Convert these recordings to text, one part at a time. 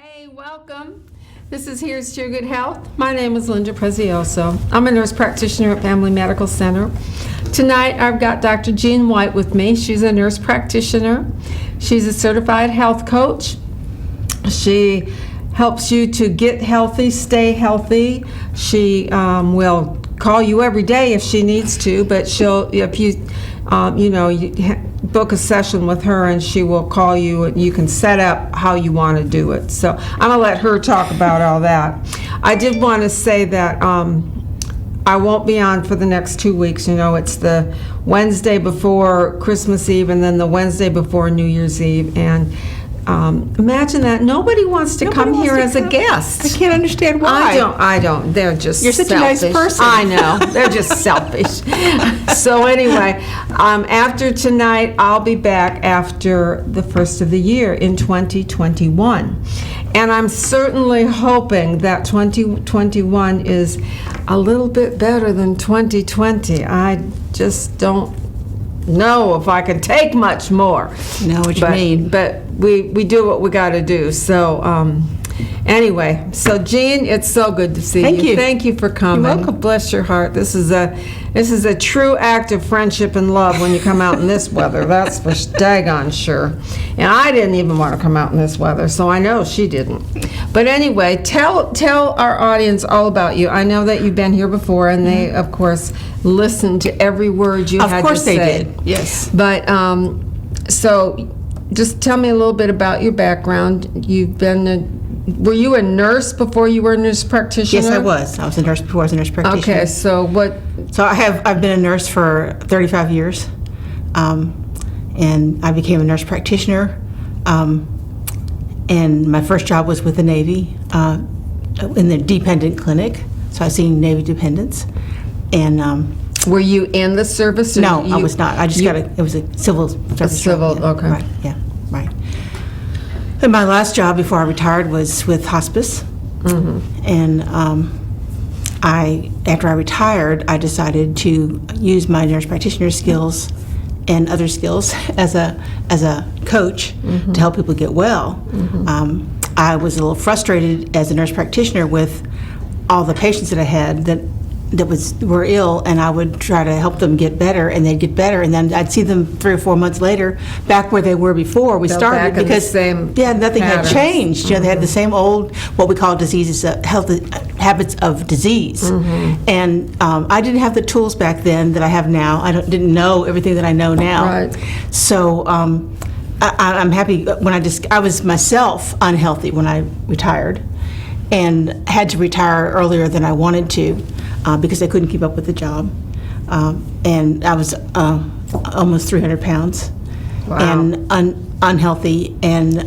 Hey, welcome. This is Here's to Your Good Health. My name is Linda Prezioso. I'm a nurse practitioner at Family Medical Center. Tonight I've got Dr. Jean White with me. She's a nurse practitioner. She's a certified health coach. She helps you to get healthy, stay healthy. She will call you every day if she needs to, but if you book a session with her and she will call you and you can set up how you want to do it. So I'm going to let her talk about all that. I did want to say that I won't be on for the next 2 weeks. It's the Wednesday before Christmas Eve and then the Wednesday before New Year's Eve. And imagine that. Nobody wants to come here as a guest. I can't understand why. I don't. They're just You're such selfish. a nice person. I know. They're just selfish. So anyway, after tonight, I'll be back after the first of the year in 2021. And I'm certainly hoping that 2021 is a little bit better than 2020. I just don't know if I can take much more. Know what you mean. But we do what we got to do. So anyway, so Jean, it's so good to see you. Thank you. Thank you for coming. You're welcome. Bless your heart. This is a true act of friendship and love when you come out in this weather. That's for daggone sure. And I didn't even want to come out in this weather, so I know she didn't. But anyway, tell our audience all about you. I know that you've been here before, and they, of course, listened to every word you had to say. Of course they did. Yes. But so just tell me a little bit about your background. Were you a nurse before you were a nurse practitioner? Yes, I was. I was a nurse before I was a nurse practitioner. Okay, so what? So I've been a nurse for 35 years, and I became a nurse practitioner. And my first job was with the Navy in the dependent clinic. So I was seeing Navy dependents, and Were you in the service? Or no, I was not. I just it was a civil service civil, job. okay. Right, yeah, right. And my last job before I retired was with hospice. Mm-hmm. And after I retired, I decided to use my nurse practitioner skills and other skills as a coach Mm-hmm. to help people get well. I was a little frustrated as a nurse practitioner with all the patients that I had that were ill, and I would try to help them get better, and they'd get better, and then I'd see them 3 or 4 months later back where they were before we They're started, back in the because same nothing patterns. had changed. They had the same old, what we call diseases, habits of disease. And I didn't have the tools back then that I have now. I didn't know everything that I know now. Right. So I'm happy when I was myself unhealthy when I retired, and had to retire earlier than I wanted to because I couldn't keep up with the job. And I was almost 300 pounds. Wow. And unhealthy, and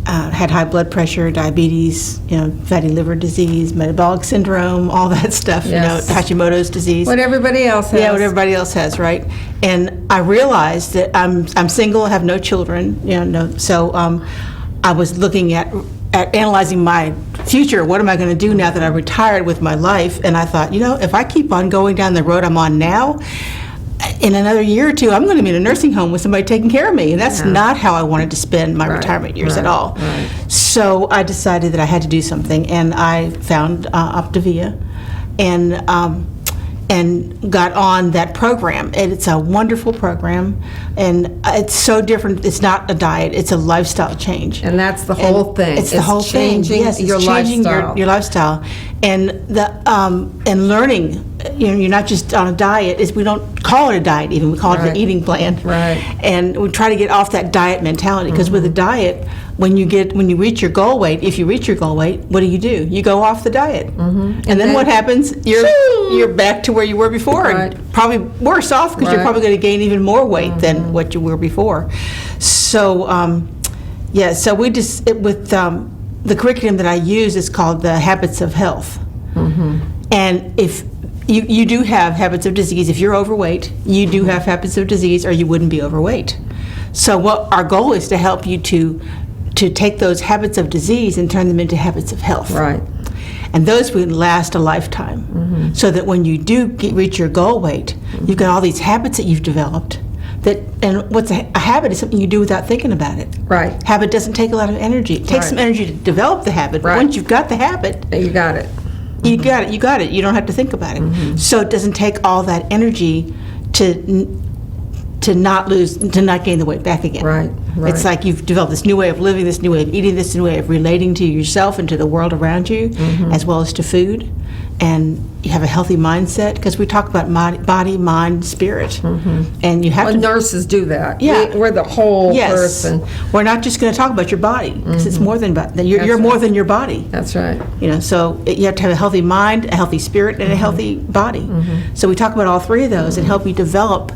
had high blood pressure, diabetes, fatty liver disease, metabolic syndrome, all that stuff, Yes. Hashimoto's disease. What everybody else has. Yeah, what everybody else has, right? And I realized that I'm single, I have no children, so I was looking at analyzing my future. What am I going to do now that I'm retired with my life? And I thought, if I keep on going down the road I'm on now, in another year or two, I'm going to be in a nursing home with somebody taking care of me. And that's not how I wanted to spend my retirement years at all. Right. So I decided that I had to do something, and I found Optavia and got on that program. And it's a wonderful program, and it's so different. It's not a diet, it's a lifestyle change. And that's the whole thing. It's the whole thing. Changing Yes, it's your changing lifestyle. your lifestyle. And and learning, you're not just on a diet. We don't call it a diet even, we call it Right. an eating plan. Right. And we try to get off that diet mentality, because with a diet, when you reach your goal weight, if you reach your goal weight, what do? You go off the diet. And then what happens? You're back to where you were before, Right. and probably worse off, because you're Right. probably going to gain even more weight than what you were before. So so we just with the curriculum that I use is called the Habits of Health. And if you do have habits of disease, if you're overweight, you do have habits of disease, or you wouldn't be overweight. So what our goal is to help you to take those habits of disease and turn them into habits of health. Right. And those would last a lifetime. So that when you do reach your goal weight, you've got all these habits that you've developed and what's a habit is something you do without thinking about it. Right. Habit doesn't take a lot of energy. It takes Right. some energy to develop the habit, but Right. once you've got the habit, You got it. you got it. You got it. You don't have to think about it. Mm-hmm. So it doesn't take all that energy to not gain the weight back again. Right, right. It's like you've developed this new way of living, this new way of eating, this new way of relating to yourself and to the world around you, Mm-hmm. as well as to food. And you have a healthy mindset, because we talk about body, mind, spirit, and you have Well, to. nurses do that. Yeah. We're the whole Yes, person. we're not just going to talk about your body, because it's more than about you're That's more right. than your body. That's right. So you have to have a healthy mind, a healthy spirit, and a healthy body. So we talk about all three of those and help you develop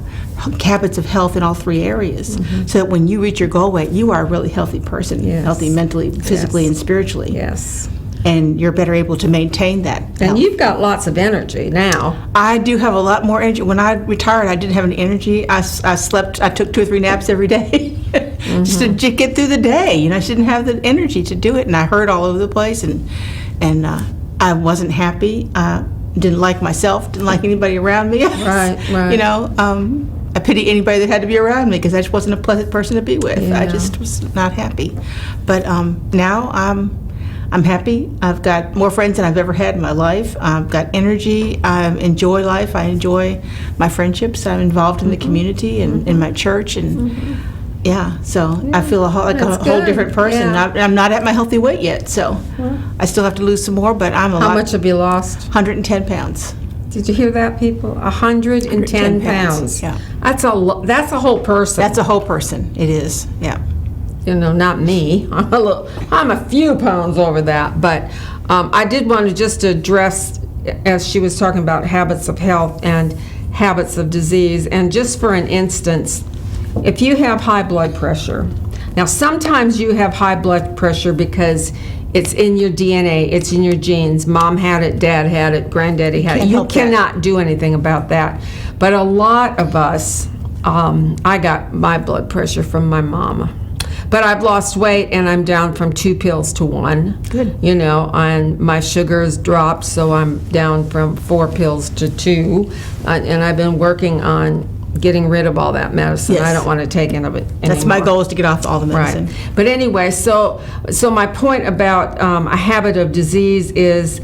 habits of health in all three areas, so that when you reach your goal weight, you are a really healthy person, Yes. healthy mentally, physically, Yes. and spiritually. Yes. And you're better able to maintain that And health. you've got lots of energy now. I do have a lot more energy. When I retired, I didn't have any energy. I slept, I took 2 or 3 naps every day just to get through the day. I just didn't have the energy to do it, and I hurt all over the place, and I wasn't happy. Didn't like myself, didn't like anybody around me. Right. I pity anybody that had to be around me, because I just wasn't a pleasant person to be with. I Yeah. just was not happy. But now I'm happy. I've got more friends than I've ever had in my life. I've got energy. I enjoy life. I enjoy my friendships. I'm involved in the community and in my church, and so I feel like a That's whole good. different person. Yeah. I'm not at my healthy weight yet, so I still have to lose some more, but I'm a How lot. much have you lost? 110 pounds. Did you hear that, people? 110 pounds. yeah. That's a whole person. That's a whole person. It is, yeah. Not me. I'm a few pounds over that. But I did want to just address, as she was talking about habits of health and habits of disease, and just for an instance, if you have high blood pressure, now sometimes you have high blood pressure because it's in your DNA, it's in your genes. Mom had it, dad had it, granddaddy had it. Can't You help that. cannot do anything about that. But a lot of us, I got my blood pressure from my mama. But I've lost weight, and I'm down from 2 pills to 1. Good. And my sugar's dropped, so I'm down from 4 pills to 2. And I've been working on getting rid of all that medicine. Yes. I don't want to take any of it anymore. That's my goal, is to get off all the medicine. Right. But anyway, so my point about a habit of disease is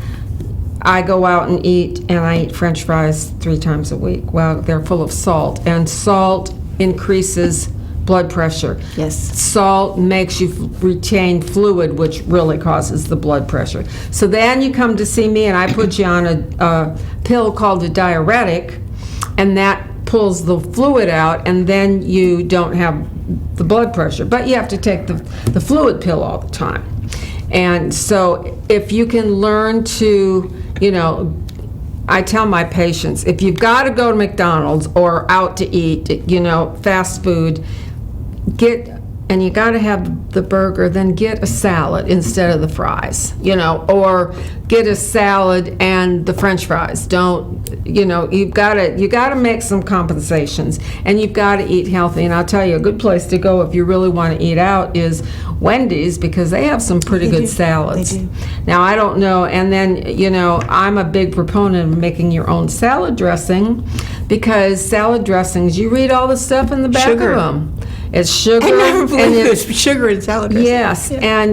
I go out and eat, and I eat French fries 3 times a week. Well, they're full of salt, and salt increases blood pressure. Yes. Salt makes you retain fluid, which really causes the blood pressure. So then you come to see me, and I put you on a pill called a diuretic, and that pulls the fluid out, and then you don't have the blood pressure. But you have to take the fluid pill all the time. And so if you can learn to, I tell my patients, if you've got to go to McDonald's or out to eat, fast food, and you got to have the burger, then get a salad instead of the fries, or get a salad and the French fries. You've got to make some compensations, and you've got to eat healthy. And I'll tell you, a good place to go if you really want to eat out is Wendy's, because they have some pretty good salads. They do. Now, I don't know, and then, I'm a big proponent of making your own salad dressing, because salad dressings, you read all the stuff in the back Sugar. of them. It's sugar. I never and believed it's- there's sugar in salad dressing. Yes, Yeah.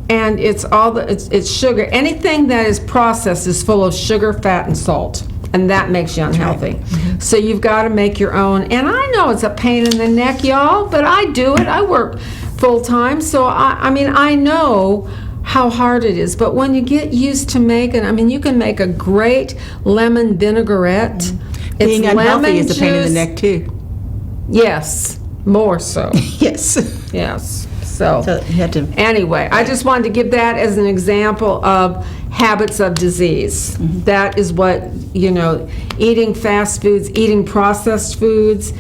and it's all it's sugar. Anything that is processed is full of sugar, fat, and salt, and that makes you unhealthy. So you've got to make your own. And I know it's a pain in the neck, y'all, but I do it. I work full time, so I know how hard it is. But when you get used to making, you can make a great lemon vinaigrette. Being It's unhealthy lemon is a pain in the juice. neck, too. Yes, more so. Yes. Yes. So you had to. Anyway, I just wanted to give that as an example of habits of disease. That is what, eating fast foods, eating processed foods,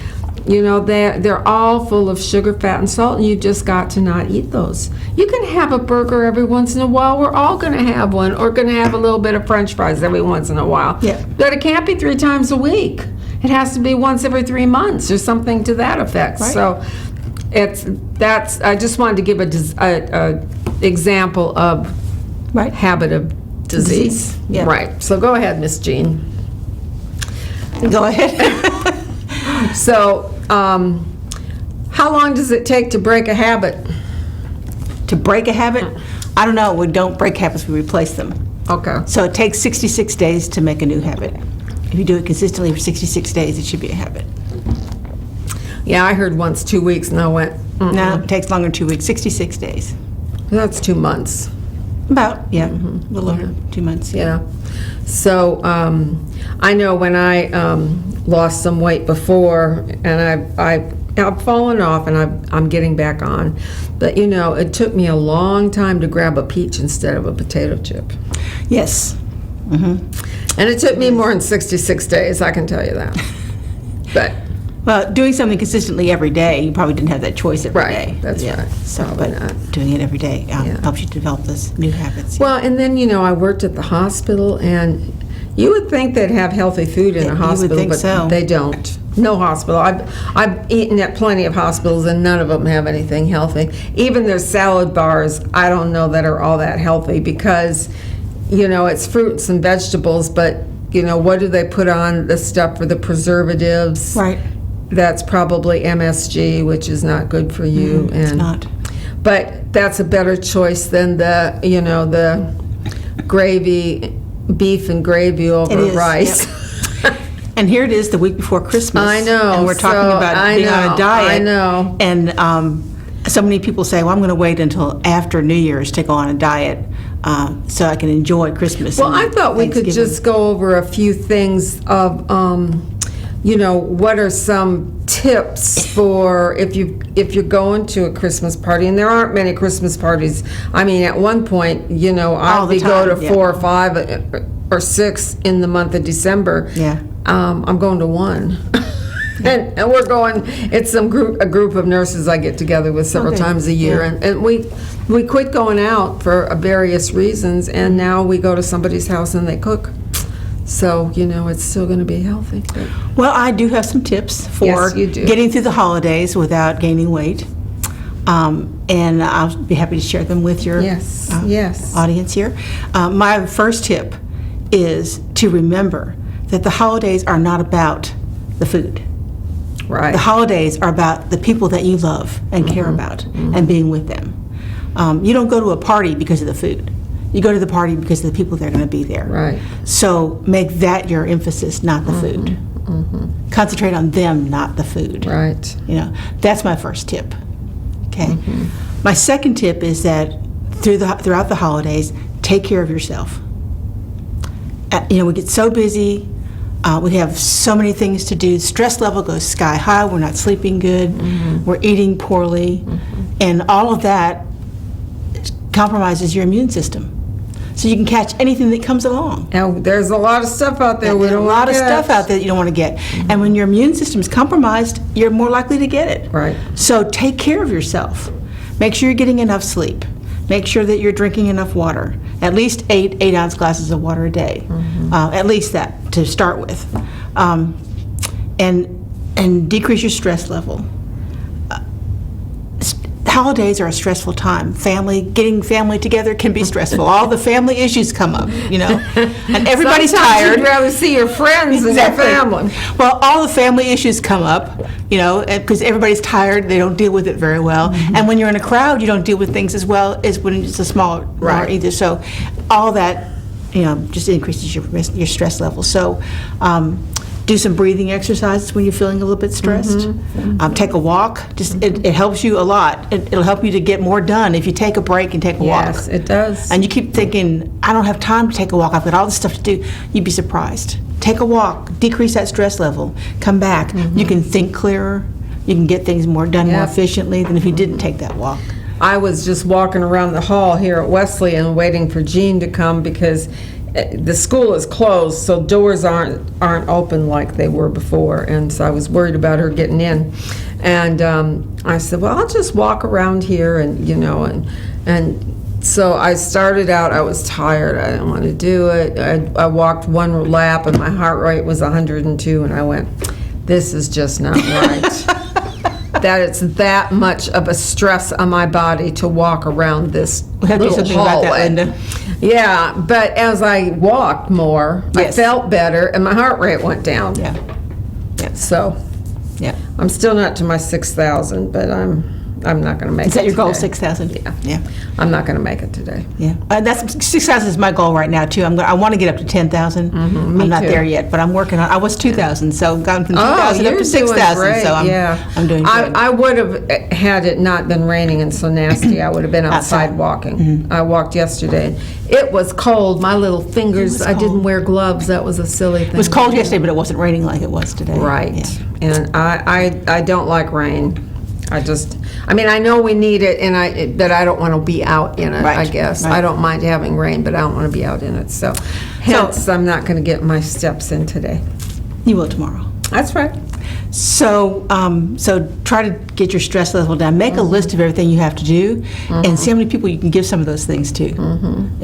they're all full of sugar, fat, and salt, and you've just got to not eat those. You can have a burger every once in a while. We're all going to have one, or going to have a little bit of French fries every once in a while. Yeah. But it can't be 3 times a week. It has to be once every 3 months or something to that effect. Right. So I just wanted to give a example of Right. habit of disease. Yeah. Right. So go ahead, Miss Jean. Go ahead. So How long does it take to break a habit? To break a habit, I don't know. We don't break habits, we replace them. Okay. So it takes 66 days to make a new habit. If you do it consistently for 66 days, it should be a habit. Yeah, I heard once 2 weeks, and I went, No, it takes longer than 2 weeks, 66 days. that's 2 months. About, yeah, a little over 2 months. Yeah. So I know when I lost some weight before, and I've fallen off, and I'm getting back on. But you know, it took me a long time to grab a peach instead of a potato chip, Yes. and it took me more than 66 days. I can tell you that. But Well, doing something consistently every day, you probably didn't have that choice every day. Right, that's right. So, Probably but not. doing it every day Yeah. helps you develop those new habits. well, and then you know, I worked at the hospital, and you would think they'd have healthy food in You a would hospital, think but so. they don't. No hospital. I've eaten at plenty of hospitals, and none of them have anything healthy. Even their salad bars, I don't know that are all that healthy, because you know, it's fruits and vegetables, but you know, what do they put on the stuff for the preservatives? Right. That's probably MSG, which is not good for you. It's not. But that's a better choice than the, you know, the gravy, beef and gravy over It is, rice. And here it is the week before Christmas. I know, And we're talking so about I being on know, a diet. I know. And so many people say, well, I'm going to wait until after New Year's to go on a diet so I can enjoy Christmas. Well, and I thought we could Thanksgiving. just go over a few things of, you know, what are some tips for if you're going to a Christmas party, and there aren't many Christmas parties. I mean, at one point, you know, All the I'd go time, to yeah. 4 or 5 or 6 in the month of December. Yeah. I'm going to one. And we're going, it's a group of nurses I get together with several Okay, times a year. yeah. And we quit going out for various reasons, and now we go to somebody's house and they cook. So, you know, it's still going to be healthy. But Well, I do have some tips for Yes, you do. getting through the holidays without gaining weight. And I'll be happy to share them with your Yes, yes. audience here. My first tip is to remember that the holidays are not about the food. Right. The holidays are about the people that you love and care about and being with them. You don't go to a party because of the food. You go to the party because of the people that are going to be there. Right. So make that your emphasis, not the food. Concentrate on them, not the food. Right. You know, that's my first tip. Okay. My second tip is that throughout the holidays, take care of yourself. You know, we get so busy. We have so many things to do. Stress level goes sky high. We're not sleeping good. We're eating poorly. And all of that compromises your immune system. So you can catch anything that comes along. Now, there's a lot of stuff out there we There's a don't lot wanna of stuff get. out there that you don't want to get. And when your immune system is compromised, you're more likely to get it. Right. So take care of yourself. Make sure you're getting enough sleep. Make sure that you're drinking enough water. At least 8-ounce glasses of water a day. At least that to start with. And decrease your stress level. Holidays are a stressful time. Getting family together can be stressful. All the family issues come up, you know. And everybody's Sometimes tired. you'd rather see your friends than your family. Well, all the family issues come up, you know, because everybody's tired. They don't deal with it very well. And when you're in a crowd, you don't deal with things as well as when it's a smaller Right. either. So all that, you know, just increases your stress level. So do some breathing exercises when you're feeling a little bit stressed. Take a walk. It helps you a lot. It'll help you to get more done if you take a break and take a walk. Yes, it does. And you keep thinking, I don't have time to take a walk. I've got all this stuff to do. You'd be surprised. Take a walk. Decrease that stress level. Come back. You can think clearer. You can get things done more Yep. efficiently than if you didn't take that walk. I was just walking around the hall here at Wesleyan waiting for Jean to come because the school is closed, so doors aren't open like they were before, and so I was worried about her getting in. And I said, well, I'll just walk around here, and you know, and so I started out. I was tired. I didn't want to do it. I walked one lap, and my heart rate was 102, and I went, this is just not right. That it's that much of a stress on my body to walk around this We have to do little something about that, hallway. Linda. Yeah, but as I walked more, Yes. I felt better, and my heart rate went down. Yeah. So, Yeah. I'm still not to my 6,000, but I'm not going to make it. Is that your goal, today. 6,000? Yeah. Yeah. I'm not going to make it today. Yeah. That's 6,000 is my goal right now too. I want to get up to 10,000. me I'm not too. there yet, but I'm working on. I was 2,000, so I've gone from 2,000 up you're to 6,000. doing great, So I'm doing good. I would have, had it not been raining and so nasty, I would have been outside Outside. walking. I walked yesterday. It was cold. My little fingers, I didn't cold. wear gloves. That was a silly thing. It was cold yesterday, but it wasn't raining like it was today. Right. Yeah. And I don't like rain. I mean, I know we need it, but I don't want to be out in it, Right, I guess. right. I don't mind having rain, but I don't want to be out in it. So hence, I'm not going to get my steps in today. You will tomorrow. That's right. So, so try to get your stress level down. Make a list of everything you have to do, and see how many people you can give some of those things to.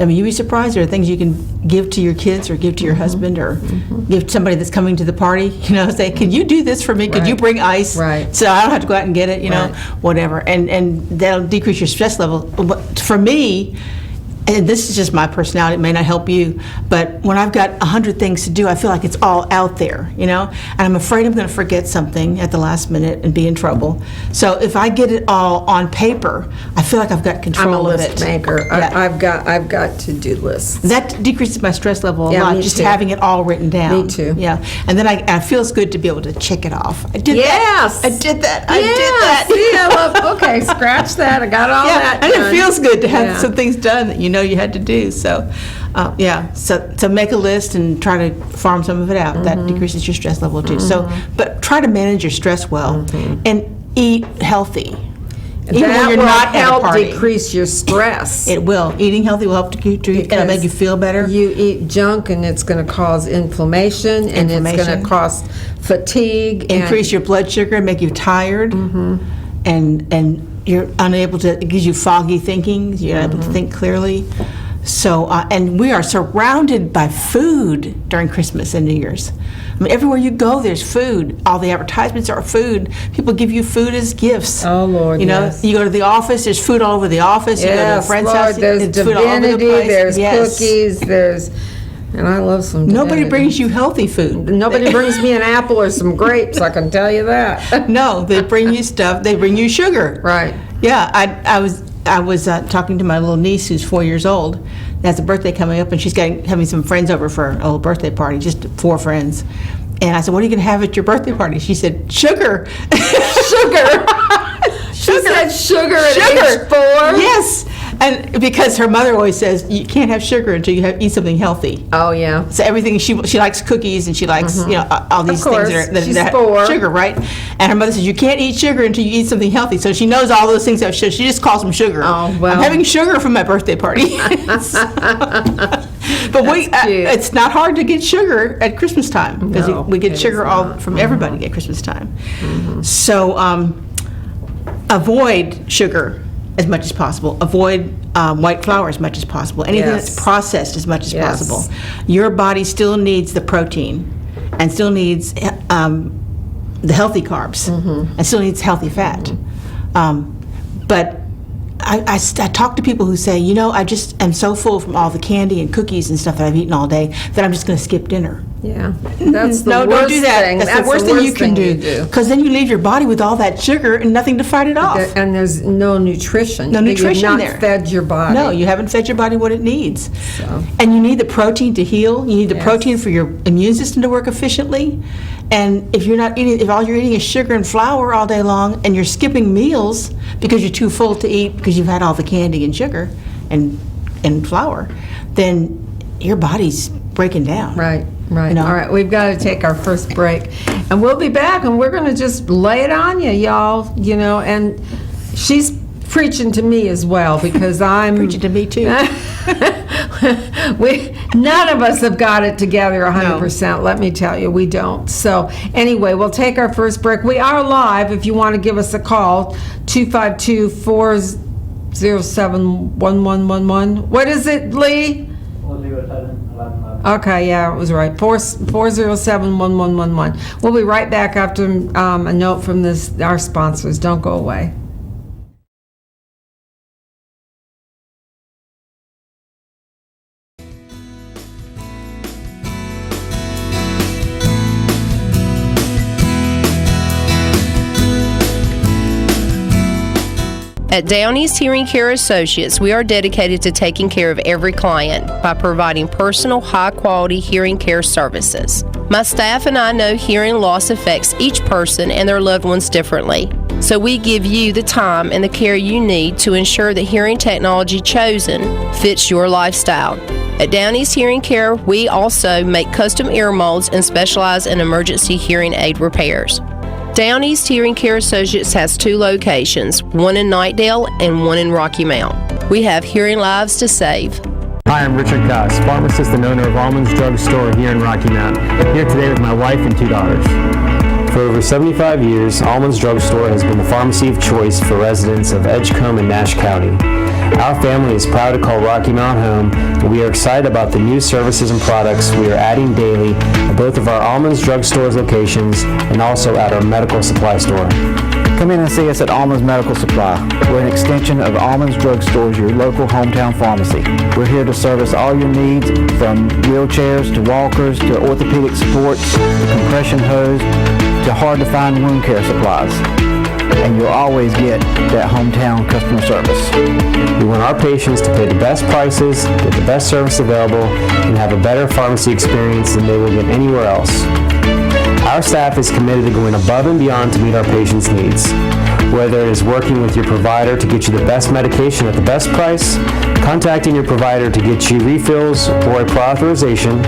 I mean, you'd be surprised. There are things you can give to your kids, or give to your husband, or give to somebody that's coming to the party. You know, say, "Can you do this for me? Could you Right. bring ice, Right. so I don't have to go out and get it? You know, Right. whatever." And that'll decrease your stress level. But for me, and this is just my personality, it may not help you, but when I've got 100 things to do, I feel like it's all out there, you know? And I'm afraid I'm going to forget something at the last minute and be in trouble. So if I get it all on paper, I feel like I've got I'm control a of list it. maker. Yeah. I've got to-do lists. That decreases my stress level a Yeah, lot, me just too. having it all written down. Me too. Yeah. And then it feels good to be able to check it off. I did Yes. that. I did that. I Yeah, did that. see, I love, okay, scratch that. I got all Yeah, that and done. it feels good to have Yeah. some things done that you know you had to do. So, so make a list and try to farm some of it out. Mm-hmm. That decreases your stress level too. So, but try to manage your stress well and eat healthy. Even That when you're will not at a help party. decrease your stress. It will. Eating healthy will help it'll make you feel better. You eat junk and it's going to cause inflammation, and it's going Inflammation. to cause fatigue. Increase your blood sugar and make you tired, and you're unable to. It gives you foggy thinking. You're not able to think clearly. So, and we are surrounded by food during Christmas and New Year's. I mean, everywhere you go, there's food. All the advertisements are food. People give you food as gifts. Oh, Lord, You know, yes. you go to the office, there's food all over the office. You go to a Yes, friend's Lord, house, there's it's food all over the divinity, place. there's Yes. cookies, and I love some Nobody divinity. brings you healthy food. Nobody brings me an apple or some grapes, I can tell you that. No, they bring you stuff. They bring you sugar. Right. Yeah, I was talking to my little niece who's 4 years old. Has a birthday coming up, and she's having some friends over for a little birthday party, just 4 friends. And I said, "What are you going to have at your birthday party?" She said, "Sugar." Sugar. She said sugar at Sugar. age 4? Yes, and because her mother always says you can't have sugar until you eat something healthy. Oh, yeah. So everything she likes cookies, and she likes all these Of course. things that She's have 4. sugar, right? And her mother says you can't eat sugar until you eat something healthy. So she knows all those things have sugar. She just calls them sugar. Oh, well. I'm having sugar for my birthday party. But cute. it's not hard to get sugar at Christmas time because No, we get it sugar is not. from everybody at Christmas time. So avoid sugar as much as possible. Avoid white flour as much as possible. Anything Yes. that's processed as much as Yes. possible. Your body still needs the protein and still needs the healthy carbs and still needs healthy fat. But I talk to people who say, you know, I just am so full from all the candy and cookies and stuff that I've eaten all day that I'm just going to skip dinner. Yeah. That's the No, worst don't do that. thing. That's the worst thing you can you do. Because then you leave your body with all that sugar and nothing to fight it off. And there's no nutrition. No nutrition You've there. not fed your body. No, you haven't fed your body what it needs. So. And you need the protein to heal. You need the Yes. protein for your immune system to work efficiently. And if all you're eating is sugar and flour all day long, and you're skipping meals because you're too full to eat because you've had all the candy and sugar and flour, then your body's breaking down. Right, right. You know? All right, we've got to take our first break. And we'll be back, and we're going to just lay it on you, y'all, you know, and she's preaching to me as well because I'm... Preaching to me too. None of us have got it together 100%, let me tell you, we don't. So anyway, we'll take our first break. We are live if you want to give us a call, 252-407-1111. What is it, Lee? 407-1111. Okay, yeah, it was right. 407-1111. We'll be right back after a note from our sponsors. Don't go away. At Down East Hearing Care Associates, we are dedicated to taking care of every client by providing personal, high-quality hearing care services. My staff and I know hearing loss affects each person and their loved ones differently. So we give you the time and the care you need to ensure the hearing technology chosen fits your lifestyle. At Down East Hearing Care, we also make custom ear molds and specialize in emergency hearing aid repairs. Down East Hearing Care Associates has 2 locations, one in Knightdale and one in Rocky Mount. We have hearing lives to save. Hi, I'm Richard Koss, pharmacist and owner of Almonds Drug Store here in Rocky Mount. Here today with my wife and 2 daughters. For over 75 years, Almonds Drug Store has been the pharmacy of choice for residents of Edgecombe and Nash County. Our family is proud to call Rocky Mount home, and we are excited about the new services and products we are adding daily at both of our Almonds Drug Store's locations and also at our medical supply store. Come in and see us at Almonds Medical Supply. We're an extension of Almonds Drug Stores, your local hometown pharmacy. We're here to service all your needs, from wheelchairs to walkers to orthopedic supports to compression hose to hard-to-find wound care supplies. And you'll always get that hometown customer service. We want our patients to pay the best prices, get the best service available, and have a better pharmacy experience than they will get anywhere else. Our staff is committed to going above and beyond to meet our patients' needs. Whether it is working with your provider to get you the best medication at the best price, contacting your provider to get you refills or a prior authorization,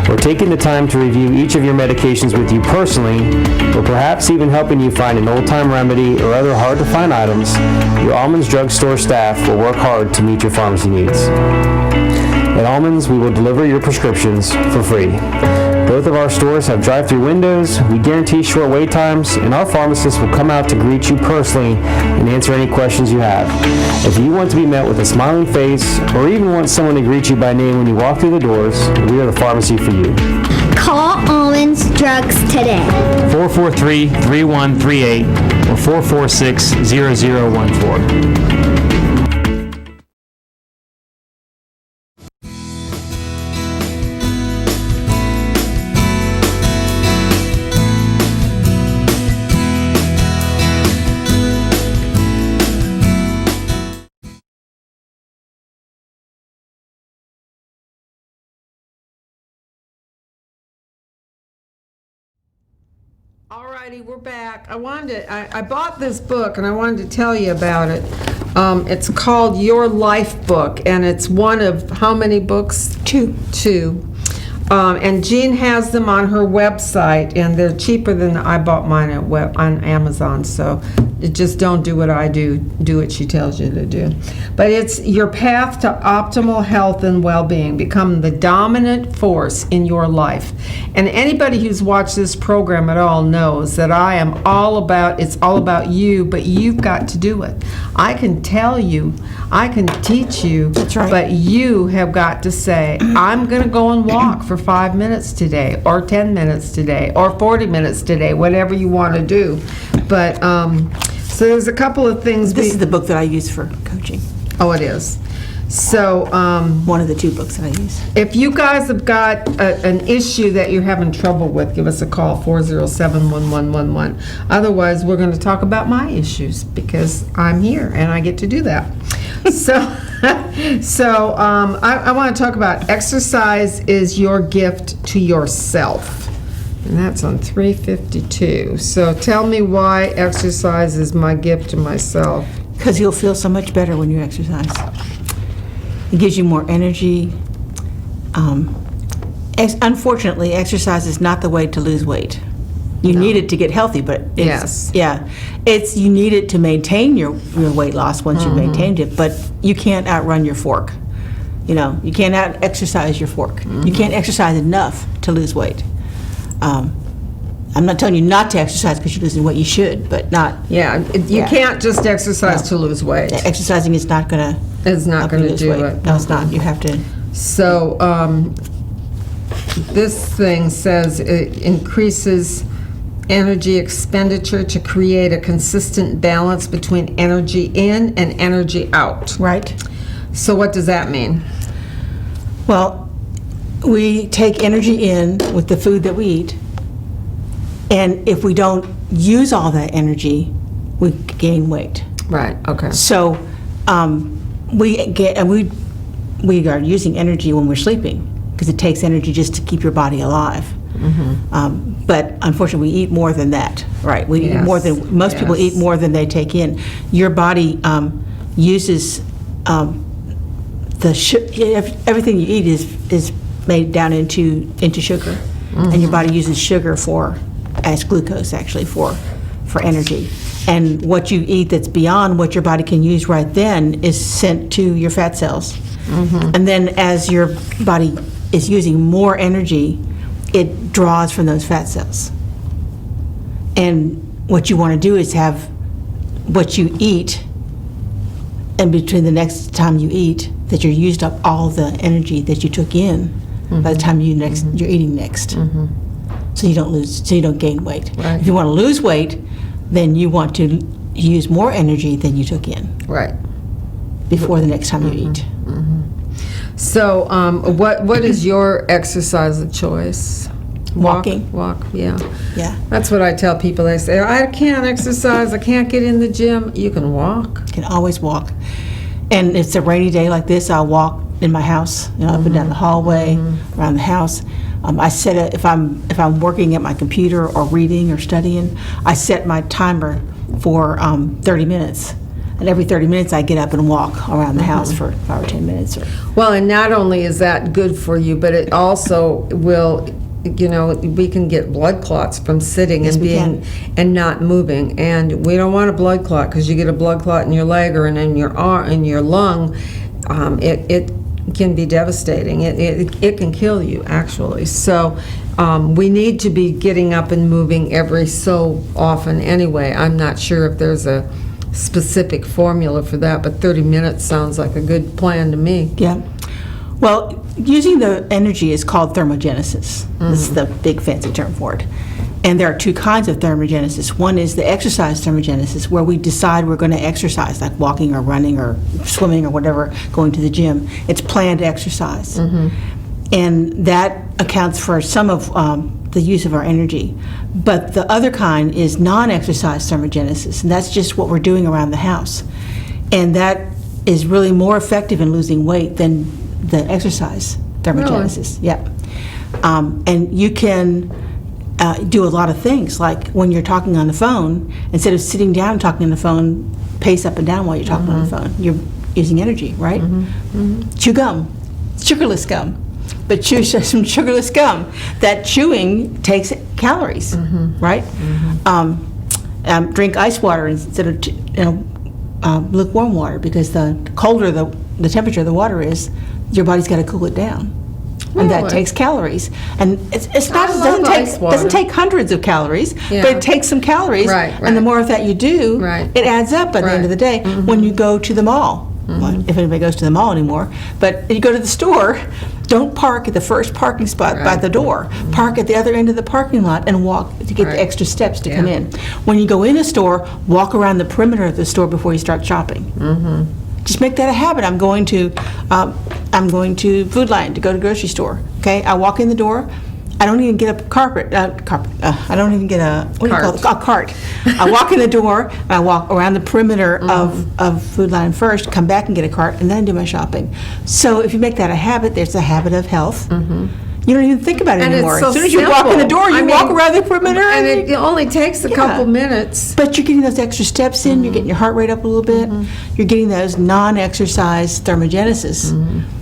or taking the time to review each of your medications with you personally, or perhaps even helping you find an old-time remedy or other hard-to-find items, your Almonds Drug Store staff will work hard to meet your pharmacy needs. At Almonds, we will deliver your prescriptions for free. Both of our stores have drive-through windows, we guarantee short wait times, and our pharmacists will come out to greet you personally and answer any questions you have. If you want to be met with a smiling face, or even want someone to greet you by name when you walk through the doors, we are the pharmacy for you. Call Almonds Drugs today. 443-3138 or 446-0014. Alrighty, we're back. I bought this book and I wanted to tell you about it. It's called Your Life Book, and it's one of how many books? 2. And Jean has them on her website, and they're cheaper than I bought mine on Amazon. So just don't do what I do. Do what she tells you to do. But it's your path to optimal health and well-being. Become the dominant force in your life. And anybody who's watched this program at all knows that I am all about, it's all about you, but you've got to do it. I can tell you, I can teach you, That's right. but you have got to say, I'm going to go and walk for 5 minutes today, or 10 minutes today, or 40 minutes today, whatever you want to do. But, so there's a couple of things. This is the book that I use for coaching. Oh, it is. So, One of the 2 books that I use. if you guys have got an issue that you're having trouble with, give us a call, 407-1111. Otherwise, we're going to talk about my issues, because I'm here and I get to do that. So, I want to talk about exercise is your gift to yourself. And that's on 352. So tell me why exercise is my gift to myself. Because you'll feel so much better when you exercise. It gives you more energy. Unfortunately, exercise is not the way to lose weight. You need it to get healthy, but Yes. you need it to maintain your weight loss once you've maintained it, but you can't outrun your fork. You can't out-exercise your fork. You can't exercise enough to lose weight. I'm not telling you not to exercise because you're losing weight. You should, but not. Yeah, you can't just exercise to lose weight. Exercising is not going to. It's not going to do it. No, it's not. You have to. So, this thing says it increases energy expenditure to create a consistent balance between energy in and energy out. Right. So what does that mean? Well, we take energy in with the food that we eat, and if we don't use all that energy, we gain weight. Right, okay. So we are using energy when we're sleeping because it takes energy just to keep your body alive. But unfortunately, we eat more than that, right? We eat more than most people eat more than they take in. Your body uses everything you eat is made down into sugar, and your body uses sugar as glucose actually for energy. And what you eat that's beyond what your body can use right then is sent to your fat cells. And then as your body is using more energy, it draws from those fat cells. And what you want to do is have what you eat, and between the next time you eat, that you're used up all the energy that you took in by the time you're eating next. So you don't gain weight. Right. If you want to lose weight, then you want to use more energy than you took in Right. before the next time you eat. So, what is your exercise of choice? Walking. Walk, yeah. Yeah. That's what I tell people. They say, I can't exercise, I can't get in the gym. You can walk. You can always walk. And if it's a rainy day like this, I'll walk in my house, up and down the hallway, around the house. I set if I'm working at my computer or reading or studying, I set my timer for 30 minutes. And every 30 minutes, I get up and walk around the house for 5 or 10 minutes. Well, and not only is that good for you, but it also will, we can get blood clots from sitting Yes, and we being and not moving. And we don't want a blood clot because you get a blood clot in your leg or in your arm, in your lung. It can be devastating. It can kill you, actually. So we need to be getting up and moving every so often anyway. I'm not sure if there's a specific formula for that, but 30 minutes sounds like a good plan to me. Yeah. Well, using the energy is called thermogenesis. This is the big fancy term for it. And there are two kinds of thermogenesis. One is the exercise thermogenesis, where we decide we're going to exercise, like walking or running or swimming or whatever, going to the gym. It's planned exercise. And that accounts for some of the use of our energy. But the other kind is non-exercise thermogenesis, and that's just what we're doing around the house. And that is really more effective in losing weight than the exercise thermogenesis. Yep. And you can do a lot of things, like when you're talking on the phone, instead of sitting down and talking on the phone, pace up and down while you're talking on the phone. You're using energy, right? Chew gum, sugarless gum. But chew some sugarless gum. That chewing takes calories, right? Drink ice water instead of lukewarm water, because the colder the temperature of the water is, your body's got to cool it down, and that Really? takes calories. And it's not I love ice water. doesn't take hundreds of calories, Yeah. but it takes some calories. Right, And the right. more of that you do, Right. it adds up by the end of the day. When you go to the mall, well, if anybody goes to the mall anymore, but you go to the store, don't park at the first parking spot by Right. the door. Park at the other end of the parking lot and walk to get Right. the extra steps to come Yeah. in. When you go in a store, walk around the perimeter of the store before you start shopping. Just make that a habit. I'm going to Food Lion to go to the grocery store. Okay, I walk in the door. I don't even get a I don't even get a what do you call it? A cart. I walk in the door and I walk around the perimeter of Food Lion first, come back and get a cart, and then do my shopping. So if you make that a habit, there's a habit of health. You don't even think about it And it's anymore. so As soon as you walk in the door, you walk around the perimeter. And it only takes a Yeah. couple minutes. But you're getting those extra steps in, you're getting your heart rate up a little bit, you're getting those non-exercise thermogenesis,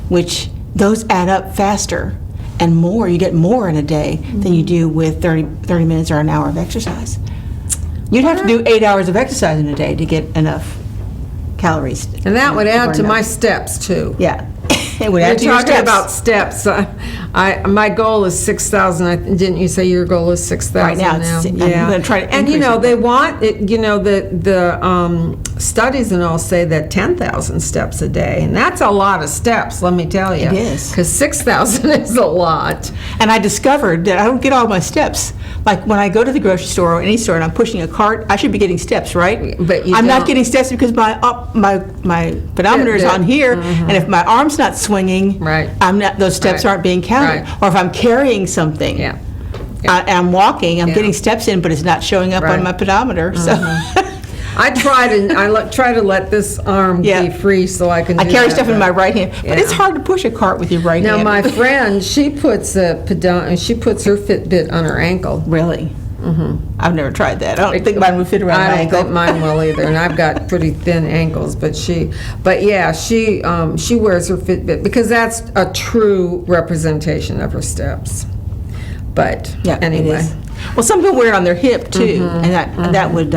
which those add up faster and more. You get more in a day than you do with 30 minutes or an hour of exercise. You'd have to do 8 hours of exercise in a day to get enough calories. And that would add Or to my enough. steps, too. Yeah. It would We're add to your talking steps. about steps. My goal is 6,000. Didn't you say your goal is 6,000 Right now, it's- I'm gonna try to And increase it. they want it. The studies and all say that 10,000 steps a day, and that's a lot of steps. Let me tell you, It is. because 6,000 is a lot. And I discovered that I don't get all my steps. Like when I go to the grocery store or any store and I'm pushing a cart, I should be getting steps, right? But you I'm not don't. getting steps because my pedometer is The- on here, and if my arm's not swinging, Right. those steps Right. aren't being counted. Right. Or if I'm carrying something, Yeah. I'm walking, I'm Yeah. getting steps in, but it's not showing up Right. on my pedometer. So I try to let this arm Yeah. be free so I can. I do carry that, stuff in but- my right hand, but it's Yeah. hard to push a cart with your right Now, hand. my friend, she puts her Fitbit on her ankle. Really? I've never tried that. I don't think mine would fit around my I don't ankle. think mine will either, and I've got pretty thin ankles, but she wears her Fitbit because that's a true representation of her steps. But Yeah, anyway, it is. Well, some people wear it on their hip too, and that would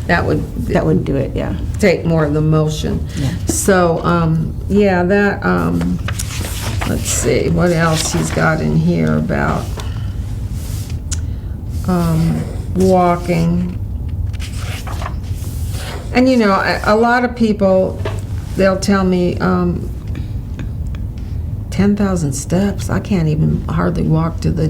that would do it. Yeah. take more of the motion. Yeah. So, let's see, what else he's got in here about walking. And a lot of people, they'll tell me, 10,000 steps. I can't even hardly walk to the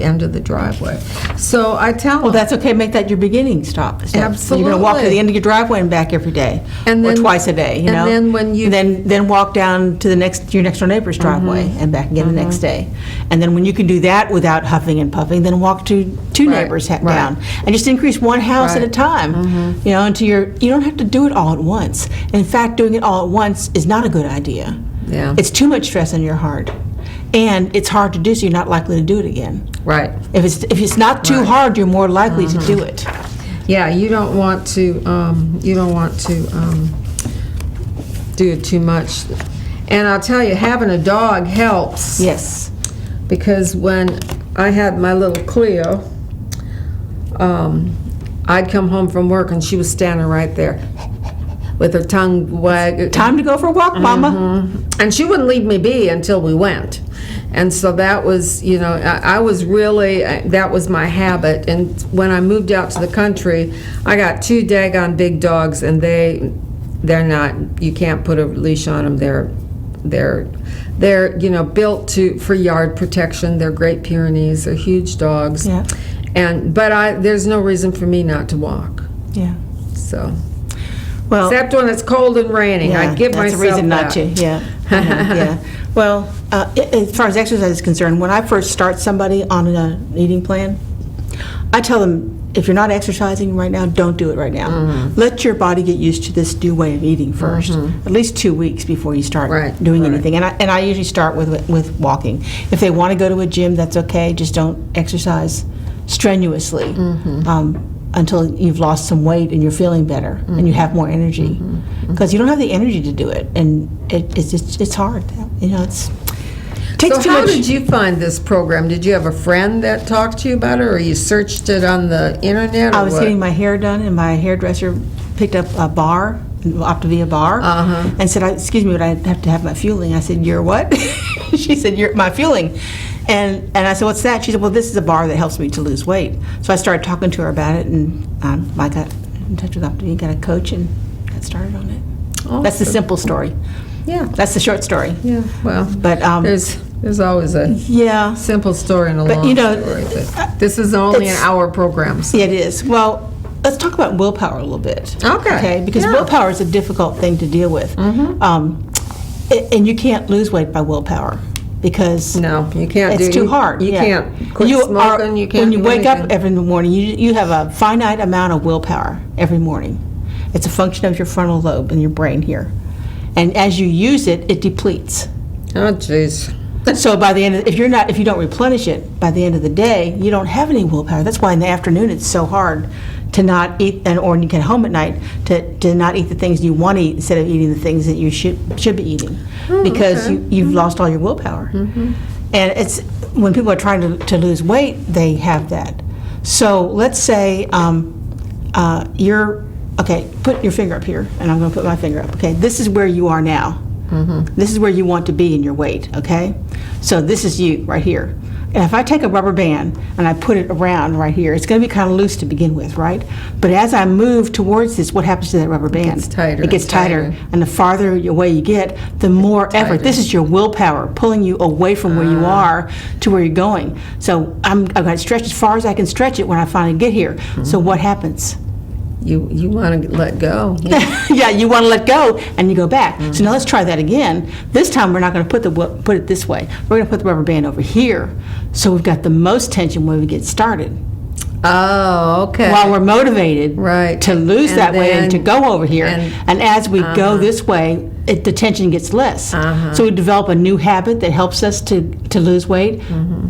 end of the driveway. So I tell them. Well, that's okay. Make that your beginning stop. So You're going to walk to Absolutely. the end of your driveway and back every day, And or then- twice a day. and then when you- then walk down to your next door neighbor's driveway and back again the next day. And then when you can do that without huffing and puffing, then walk to two Right, neighbors right. down, and just increase one house at a Right. time. Until you don't have to do it all at once. In fact, doing it all at once is not a good idea. Yeah. It's too much stress on your heart. And it's hard to do, so you're not likely to do it again. Right. If it's not too Right. hard, you're more likely to do it. Yeah, you don't want to do it too much. And I'll tell you, having a dog helps. Yes. Because when I had my little Cleo, I'd come home from work and she was standing right there with her tongue wag. Time to go for a walk, Mama. And she wouldn't leave me be until we went. And so that was, I was really, that was my habit. And when I moved out to the country, I got 2 daggone big dogs, and they're not, you can't put a leash on them. They're built for yard protection. They're Great Pyrenees. They're huge dogs. Yeah. But there's no reason for me not to walk. Yeah. So, Well, except when it's cold and raining, I give that's myself a reason that. not to. Yeah. Yeah. Well, as far as exercise is concerned, when I first start somebody on an eating plan, I tell them, if you're not exercising right now, don't do it right now. Let your body get used to this new way of eating first, at least 2 weeks before you start Right, doing right. anything. And I usually start with walking. If they want to go to a gym, that's okay. Just don't exercise strenuously until you've lost some weight and you're feeling better and you have more energy. Because you don't have the energy to do it, and it's hard. It takes So too how much. did you find this program? Did you have a friend that talked to you about it, or you searched it on the internet, or I was what? getting my hair done, and my hairdresser picked up a bar, an Optavia bar, and said, "Excuse me, but I have to have my fueling." I said, "You're what?" She said, "You're my fueling." And I said, "What's that?" She said, "Well, this is a bar that helps me to lose weight." So I started talking to her about it, and I got in touch with Optavia, got a coach, and got started on it. That's the Awesome. simple story. Yeah. That's the short story. Yeah, well, But there's always a yeah, simple story and a But, long you know, story. But this is only an it's- hour program. So. it is. Well, let's talk about willpower a little bit. Okay. Because Yeah. willpower is a difficult thing to deal with. And you can't lose weight by willpower because No, you can't do it's too hard. You Yeah. can't quit smoking. You can't when you do wake anything. up every morning, you have a finite amount of willpower every morning. It's a function of your frontal lobe in your brain here. And as you use it, it depletes. Oh, jeez. So by the end, if you don't replenish it by the end of the day, you don't have any willpower. That's why in the afternoon it's so hard to not eat, or when you get home at night, to not eat the things you want to eat instead of eating the things that you should be eating, because you've lost all your willpower. And it's when people are trying to lose weight, they have that. So let's say okay, put your finger up here, and I'm going to put my finger up. Okay, this is where you are now. This is where you want to be in your weight, okay? So this is you right here. And if I take a rubber band and I put it around right here, it's going to be kind of loose to begin with, right? But as I move towards this, what happens to that rubber band? gets tighter It gets and tighter. tighter. And the farther away you get, the more effort. This is your willpower pulling you away from where you are to where you're going. So I've got to stretch as far as I can stretch it when I finally get here. So what happens? You want to let go. Yeah, you want to let go, and you go back. So now let's try that again. This time we're not going to put it this way. We're going to put the rubber band over here, so we've got the most tension when we get started. Oh, okay. while we're motivated Right. to lose And that weight and to then- go over here. and- And as we go this way, the tension gets less. So we develop a new habit that helps us to lose weight,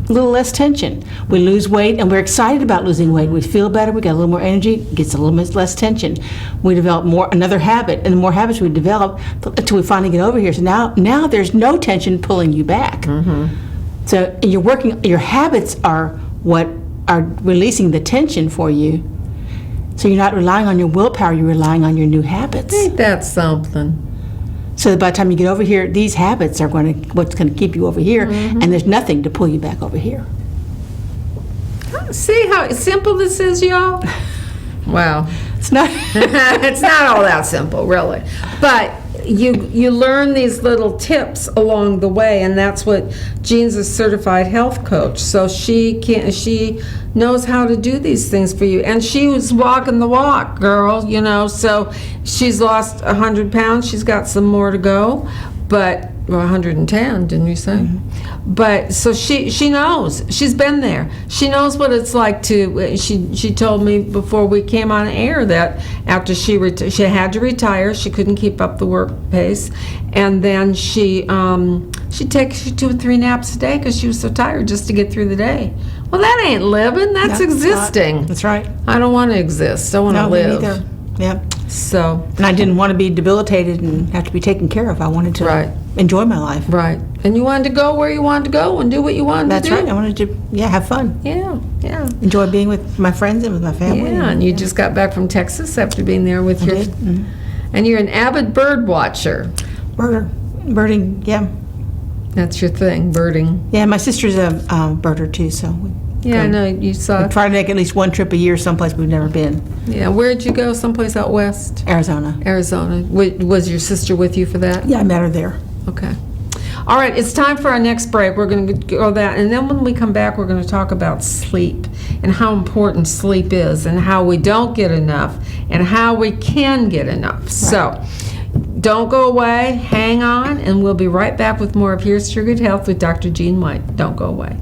a little less tension. We lose weight and we're excited about losing weight. We feel better, we got a little more energy, gets a little bit less tension. We develop another habit, and the more habits we develop until we finally get over here. So now there's no tension pulling you back. So your habits are what are releasing the tension for you. So you're not relying on your willpower, you're relying on your new habits. Ain't that something? So that by the time you get over here, these habits are what's going to keep you over here, and there's nothing to pull you back over here. See how simple this is, y'all? Wow. It's not. It's not all that simple, really. But you learn these little tips along the way, and that's what Jean's a certified health coach. So she knows how to do these things for you. And she was walking the walk, girl, so she's lost 100 pounds. She's got some more to go. But 110, didn't you say? But so she knows. She's been there. She knows what it's like to. She told me before we came on air that after she had to retire, she couldn't keep up the work pace, and then she takes 2 or 3 naps a day because she was so tired just to get through the day. Well, that ain't living. That's No, it's not. existing. That's right. I don't want to exist. I want to No, me live. neither. Yeah. So. And I didn't want to be debilitated and have to be taken care of. I wanted to Right. enjoy my life. Right. And you wanted to go where you wanted to go and do what you wanted That's to do. right. I wanted to, have fun. Yeah, yeah. Enjoy being with my friends and with my family. Yeah, and you just got back from Texas after being there with your... did. Mhm. And you're an avid bird watcher. Birding, yeah. That's your thing, birding. Yeah, my sister's a birder too, so we Yeah, I go- know, you saw... we try to make at least one trip a year someplace we've never been. Yeah, where'd you go? Someplace out west? Arizona. Arizona. Was your sister with you for that? Yeah, I met her there. Okay. All right, it's time for our next break. We're going to go that, and then when we come back, we're going to talk about sleep and how important sleep is and how we don't get enough and how we can get enough. So don't go away, hang on, and we'll be right back with more of Here's to Your Good Health with Dr. Jean White. Don't go away.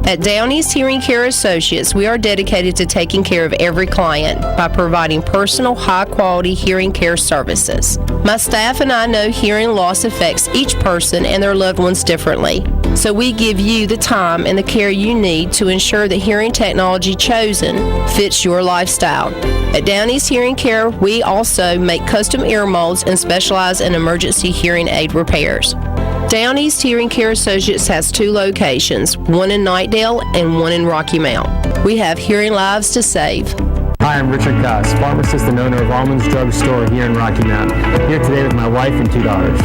At Down East Hearing Care Associates, we are dedicated to taking care of every client by providing personal, high-quality hearing care services. My staff and I know hearing loss affects each person and their loved ones differently, so we give you the time and the care you need to ensure the hearing technology chosen fits your lifestyle. At Down East Hearing Care, we also make custom ear molds and specialize in emergency hearing aid repairs. Down East Hearing Care Associates has 2 locations, one in Knightdale and one in Rocky Mount. We have hearing lives to save. Hi, I'm Richard Goss, pharmacist and owner of Almonds Drug Store here in Rocky Mount. Here today with my wife and 2 daughters.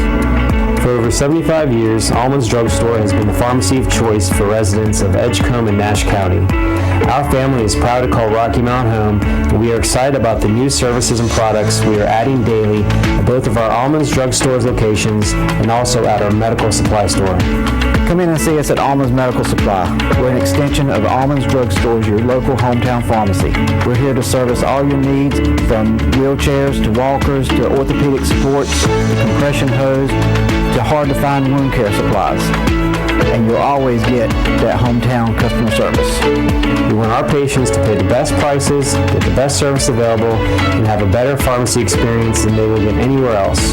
For over 75 years, Almonds Drug Store has been the pharmacy of choice for residents of Edgecombe and Nash County. Our family is proud to call Rocky Mount home, and we are excited about the new services and products we are adding daily at both of our Almonds Drug Store's locations and also at our medical supply store. Come in and see us at Almonds Medical Supply. We're an extension of Almonds Drug Stores, your local hometown pharmacy. We're here to service all your needs, from wheelchairs to walkers to orthopedic supports, compression hose to hard-to-find wound care supplies. And you'll always get that hometown customer service. We want our patients to pay the best prices, get the best service available, and have a better pharmacy experience than they will get anywhere else.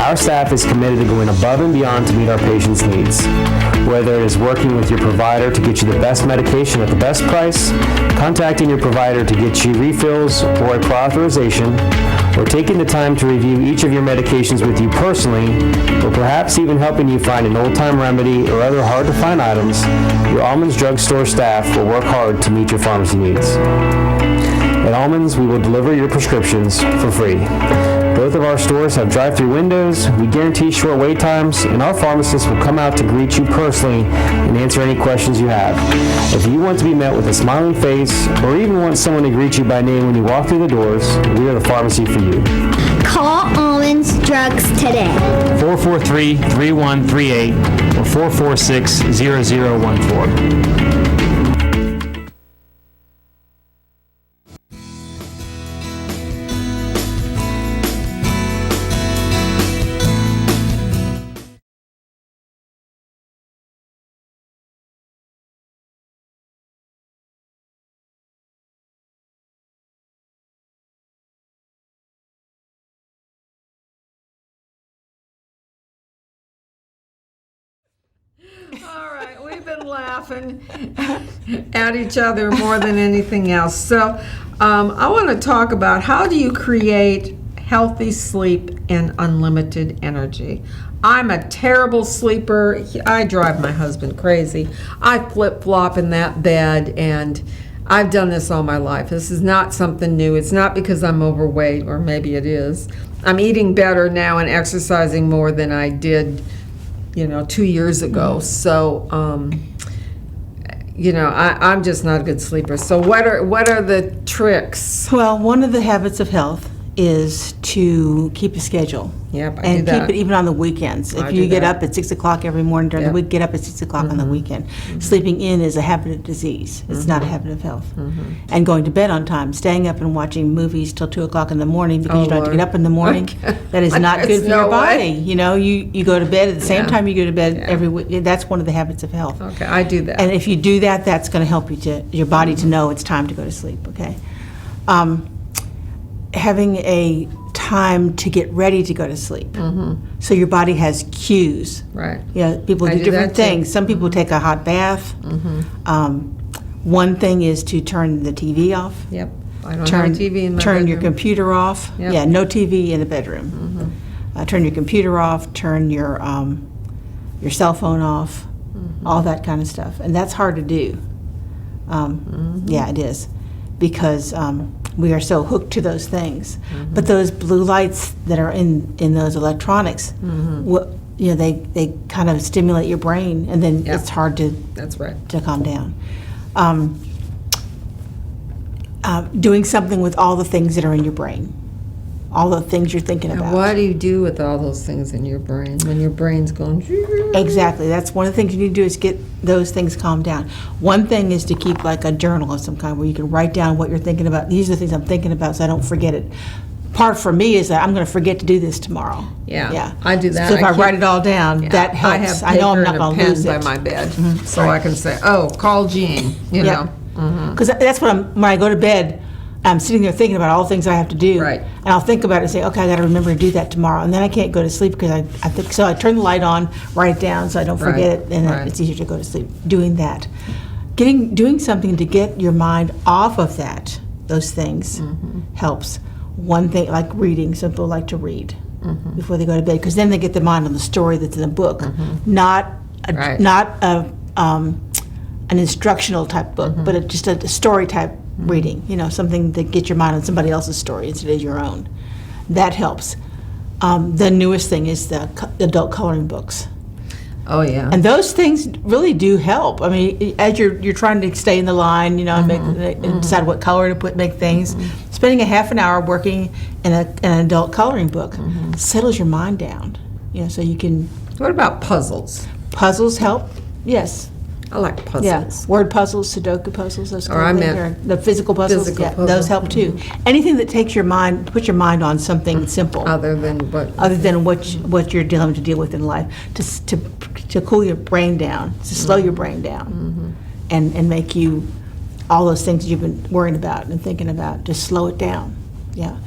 Our staff is committed to going above and beyond to meet our patients' needs. Whether it is working with your provider to get you the best medication at the best price, contacting your provider to get you refills or a prior authorization, or taking the time to review each of your medications with you personally, or perhaps even helping you find an old-time remedy or other hard-to-find items, your Almonds Drug Store staff will work hard to meet your pharmacy needs. At Almonds, we will deliver your prescriptions for free. Both of our stores have drive-through windows, we guarantee short wait times, and our pharmacists will come out to greet you personally and answer any questions you have. If you want to be met with a smiling face, or even want someone to greet you by name when you walk through the doors, we are the pharmacy for you. Call Almonds Drugs today. 443-3138 or 446-0014. All right, we've been laughing at each other more than anything else. So I want to talk about how do you create healthy sleep and unlimited energy. I'm a terrible sleeper. I drive my husband crazy. I flip-flop in that bed, and I've done this all my life. This is not something new. It's not because I'm overweight, or maybe it is. I'm eating better now and exercising more than I did 2 years ago. So, I'm just not a good sleeper. So what are the tricks? Well, one of the habits of health is to keep a schedule. Yep, I do And that. keep it even on the weekends. I If do you get that. up at 6 o'clock every morning during Yep. the week, get up at 6 o'clock on the weekend. Sleeping in is a habit of disease. It's not a habit of health. And going to bed on time, staying up and watching movies till 2 o'clock in the morning because Oh, you don't have to Lord. get up in the morning, Okay. that is not There's good for no your body. way. You go to bed at the same Yeah. time you go to bed Yeah. every week. That's one of the habits of health. Okay, I do that. And if you do that, that's going to help your body to know it's time to go to sleep, okay? Having a time to get ready to go to sleep. So your body has cues. Right. Yeah, people I do do different that too. things. Some people take a hot bath. One thing is to turn the TV off. Yep. I don't Turn have a TV in my Turn your bedroom. computer off. Yep. Yeah, no TV in the bedroom. Turn your computer off. Turn your cell phone off. All that kind of stuff, and that's hard to do. Yeah, it is, because we are so hooked to those things. But those blue lights that are in those electronics, they kind of stimulate your brain, and then Yep. it's hard to That's right. calm down. Doing something with all the things that are in your brain, all the things you're thinking And about. what do you do with all those things in your brain when your brain's going? Exactly. That's one of the things you need to do is get those things calmed down. One thing is to keep like a journal of some kind where you can write down what you're thinking about. These are the things I'm thinking about so I don't forget it. Part for me is that I'm going to forget to do this tomorrow. Yeah, I do that. So if I I keep- write it all down, Yeah, that helps. I have know I'm paper not and a going to pen lose by it. my bed, so I can say, "Oh, call Jean." Yeah. Because that's what when I go to bed, I'm sitting there thinking about all the things I have to do. Right. And I'll think about it and say, okay, I got to remember to do that tomorrow. And then I can't go to sleep because I think, so I turn the light on, write it down so I don't forget it, and right. it's easier to go to sleep doing that. Doing something to get your mind off of those things helps. One thing, like reading, some people like to read before they go to bed because then they get their mind on the story that's in the book, not Right. an instructional type book, but just a story type reading, something that gets your mind on somebody else's story instead of your own. That helps. The newest thing is the adult coloring books. Oh yeah. And those things really do help. I mean, as you're trying to stay in the line, and and decide what color to make things, spending a half an hour working in an adult coloring book settles your mind down. So you can, What about puzzles? puzzles help, yes. I like puzzles. Yeah, word puzzles, Sudoku puzzles, those Or kind I of meant things. Or the physical puzzles, physical yeah, puzzle. those help too. Anything that takes your mind, put your mind on something simple, Other than what? other than what you're having to deal with in life, to cool your brain down, to slow your brain down, and make you all those things you've been worrying about and thinking about, just slow it down. Yeah.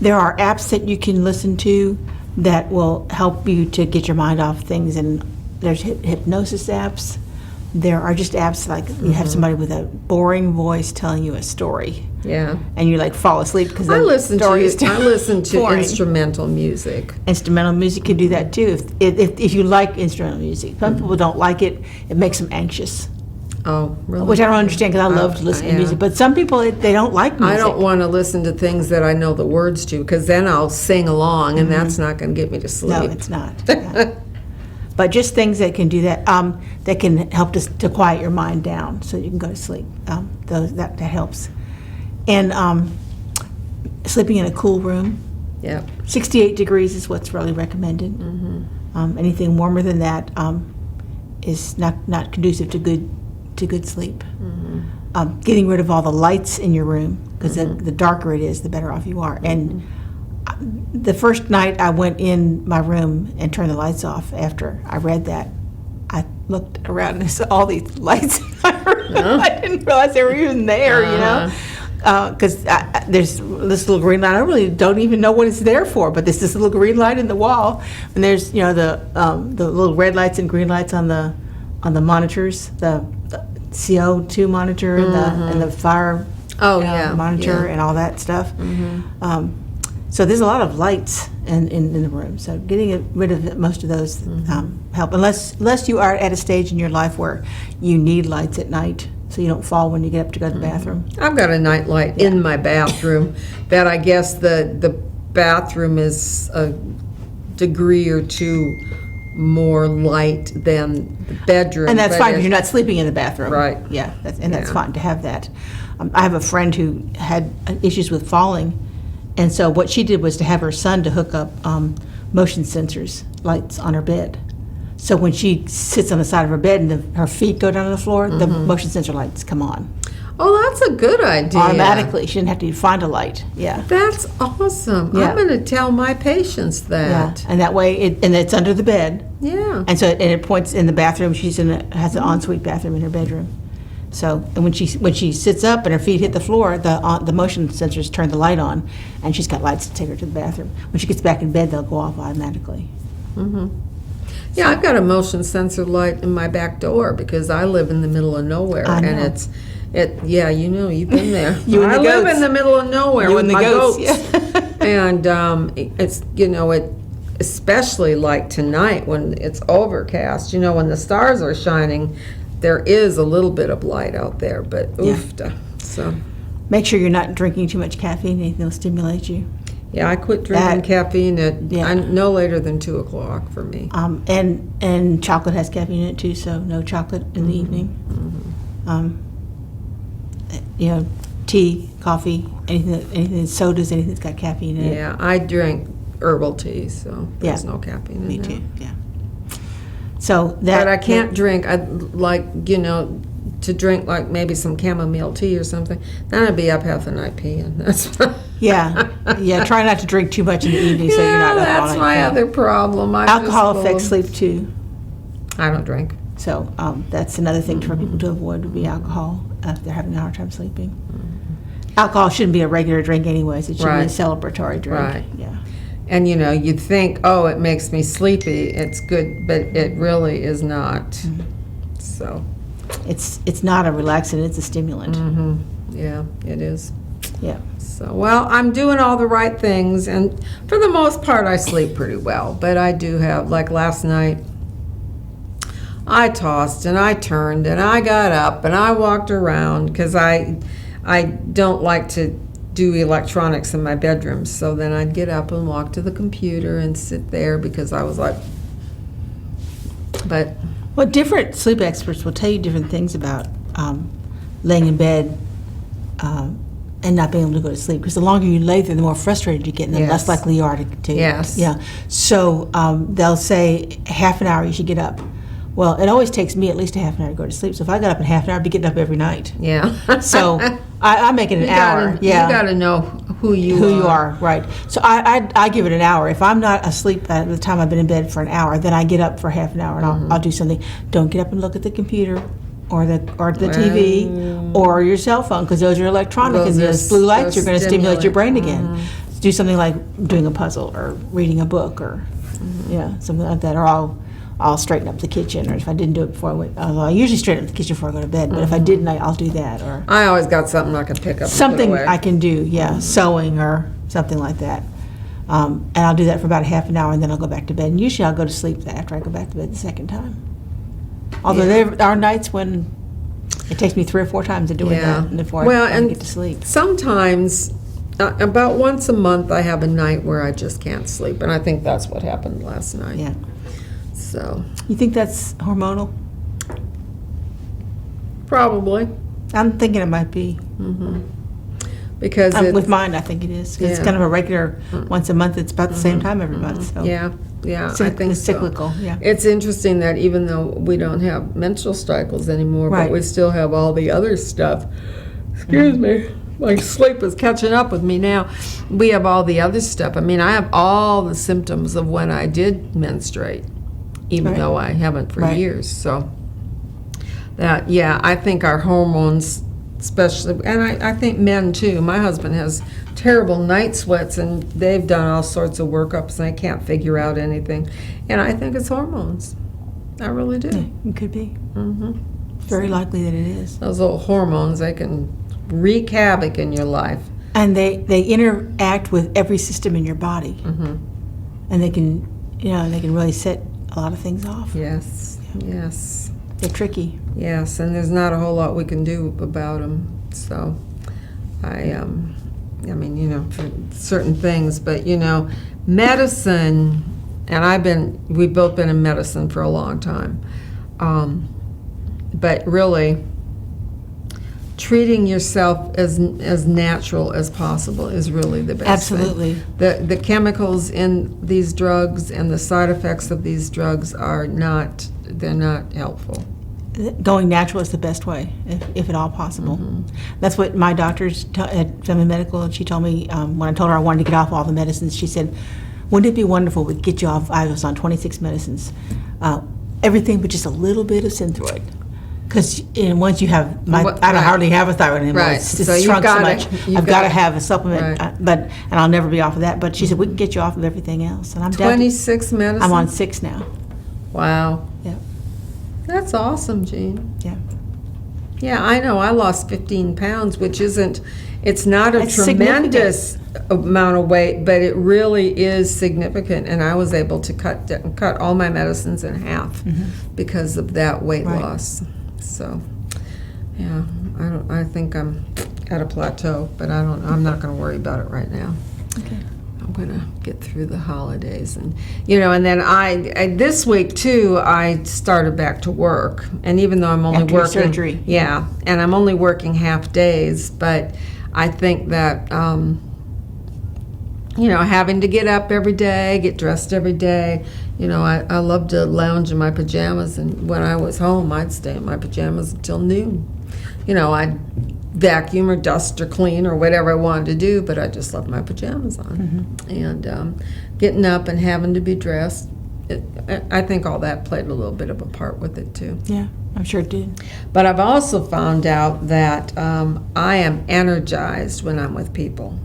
There are apps that you can listen to that will help you to get your mind off things. And there's hypnosis apps. There are just apps like you have somebody with a boring voice telling you a story, Yeah. and you like fall asleep because I the listen story is to boring. instrumental music. Instrumental music can do that too. If you like instrumental music, some people don't like it. It makes them anxious, Oh, really? which I don't understand because I love to listen to yeah. music. But some people they don't like music. I don't want to listen to things that I know the words to, because then I'll sing along, and that's not going to get me to sleep. No, it's not. Yeah. But just things that can do that, that can help to quiet your mind down so you can go to sleep. That helps. And sleeping in a cool room. Yeah. 68 degrees is what's really recommended. Anything warmer than that is not conducive to good sleep. Getting rid of all the lights in your room, because the darker it is, the better off you are. And the first night I went in my room and turned the lights off after I read that, I looked around and saw all these lights in my room. I didn't realize they were even there, you know? Because there's this little green light. I really don't even know what it's there for, but there's this little green light in the wall, and there's the little red lights and green lights on the monitors, the CO2 monitor and the fire monitor and all that stuff. So there's a lot of lights in the room. So getting rid of most of those help, unless you are at a stage in your life where you need lights at night, so you don't fall when you get up to go to the bathroom. I've got a night light in my bathroom that I guess the bathroom is a degree or two more light than the bedroom. And that's but fine because it- you're not sleeping in the bathroom. Right. Yeah, that's Yeah. fine to have that. I have a friend who had issues with falling, and so what she did was to have her son to hook up motion sensors lights on her bed. So when she sits on the side of her bed and her feet go down to the floor, the motion sensor lights come on Oh, that's a good idea. automatically. She didn't have to find a light. Yeah. That's awesome. Yeah. I'm going to tell my patients Yeah, that. and that way, it's under the bed, Yeah. and so it points in the bathroom. Has an ensuite bathroom in her bedroom. So, and when she sits up and her feet hit the floor, the motion sensors turn the light on, and she's got lights to take her to the bathroom. When she gets back in bed, they'll go off automatically. Yeah, I've got a motion sensor light in my back door because I live in the middle of nowhere, I and know. yeah, you've been there. You and the I live goats. in the middle of nowhere You with and the my goats, goats, and it's it especially like tonight when it's overcast. When the stars are shining, there is a little bit of light out there, but oof. So Make sure you're not drinking too much caffeine. Anything that'll stimulate you. yeah, I quit drinking caffeine at Yeah. no later than 2:00 for me. And chocolate has caffeine in it too, so no chocolate in the evening. Tea, coffee, anything, sodas, anything that's got caffeine in it. Yeah, I drink herbal tea, so there's Yeah. no caffeine in Me that. too, yeah. So that. But I can't drink, I'd like, to drink like maybe some chamomile tea or something. Then I'd be up half the night peeing. That's Yeah, try not to drink too much in the evening so you're not up all that's night. my other problem. Alcohol affects sleep too. I don't drink. So that's another thing for people to avoid would be alcohol if they're having a hard time sleeping. Alcohol shouldn't be a regular drink anyways. It should Right. be a celebratory drink. Right. Yeah. And you'd think, oh, it makes me sleepy. It's good, but it really is not. So, It's not a relaxant, it's a stimulant. yeah, it is. Yeah. So, well, I'm doing all the right things, and for the most part, I sleep pretty well. But I do have, like last night, I tossed and I turned and I got up and I walked around because I don't like to do electronics in my bedroom. So then I'd get up and walk to the computer and sit there because I was like, but Well, different sleep experts will tell you different things about laying in bed and not being able to go to sleep. Because the longer you lay there, the more frustrated you get, and the less Yes. likely you are to Yes. Yeah. So they'll say half an hour you should get up. Well, it always takes me at least a half an hour to go to sleep. So if I got up in half an hour, I'd be getting up every night. yeah. So I make it an hour. Yeah. You got to know who you are, right. So I give it an hour. If I'm not asleep at the time I've been in bed for an hour, then I get up for half an hour and I'll do something. Don't get up and look at the computer or the TV or your cell phone, because those are electronic, Those and are those blue lights so are going to stimulate your brain stimulant. again. do something like doing a puzzle or reading a book or, something like that, or I'll straighten up the kitchen, or if I didn't do it before I went, although I usually straighten up the kitchen before I go to bed, but if I didn't, I'll do that, or I always got something I can pick up and put something away. I can do, sewing or something like that. And I'll do that for about a half an hour, and then I'll go back to bed. And usually I'll go to sleep after I go back to bed the second time. Although there are nights when it takes me 3 or 4 times of doing that before I and get to sleep. sometimes, about once a month, I have a night where I just can't sleep, and I think that's what happened last night. Yeah. So, You think that's hormonal? probably, I'm thinking it might be. because With it's, mine, I think it is. 'Cause it's Yeah. kind of a regular, once a month, it's about the same time every month, so. yeah, I think It's so. cyclical, yeah. It's interesting that even though we don't have menstrual cycles anymore, but Right. we still have all the other stuff. Excuse me. My sleep is catching up with me now. We have all the other stuff. I mean, I have all the symptoms of when I did menstruate, even Right. though I haven't for Right. years. So that, I think our hormones, especially, and I think men too. My husband has terrible night sweats, and they've done all sorts of workups, and I can't figure out anything. And I think it's hormones. I really do. It could be. Hmm. Very likely that it is. Those little hormones, they can wreak havoc in your life. And they interact with every system in your body. And they can, they can really set a lot of things off. Yes, yes, They're tricky. yes, and there's not a whole lot we can do about them. So, I mean, for certain things, but medicine, and we've both been in medicine for a long time, but really, treating yourself as natural as possible is really the best thing. Absolutely. The chemicals in these drugs and the side effects of these drugs they're not helpful. Going natural is the best way, if at all possible. That's what my doctors at Family Medical, and she told me, when I told her I wanted to get off all the medicines, she said, wouldn't it be wonderful if we could get you off, I was on 26 medicines, everything but just a little bit of Synthroid. Because once you have, I don't Right. hardly have a thyroid anymore. Right. It's So you've shrunk so gotta- much. you've I've got to gotta- have a supplement, Right. and I'll never be off of that. But she said, we can get you off of everything else. And I'm down to- 26 medicines? I'm on 6 now. Wow. Yeah. That's awesome, Jean. Yeah. Yeah, I know. I lost 15 pounds, which it's not a That's tremendous amount of weight, but it really is significant. And I was able to cut all my medicines in half because of that weight Right. loss. So, yeah, I think I'm at a plateau, but I'm not going to worry about it right now. Okay. I'm gonna get through the holidays, and and then I this week too I started back to work, and even though I'm only After your working surgery. and I'm only working half days, but I think that having to get up every day, get dressed every day, I love to lounge in my pajamas, and when I was home I'd stay in my pajamas until noon. I'd vacuum or dust or clean or whatever I wanted to do, but I just left my pajamas on. And getting up and having to be dressed, I think all that played a little bit of a part with it too. Yeah, I'm sure it did. But I've also found out that I am energized when I'm with people.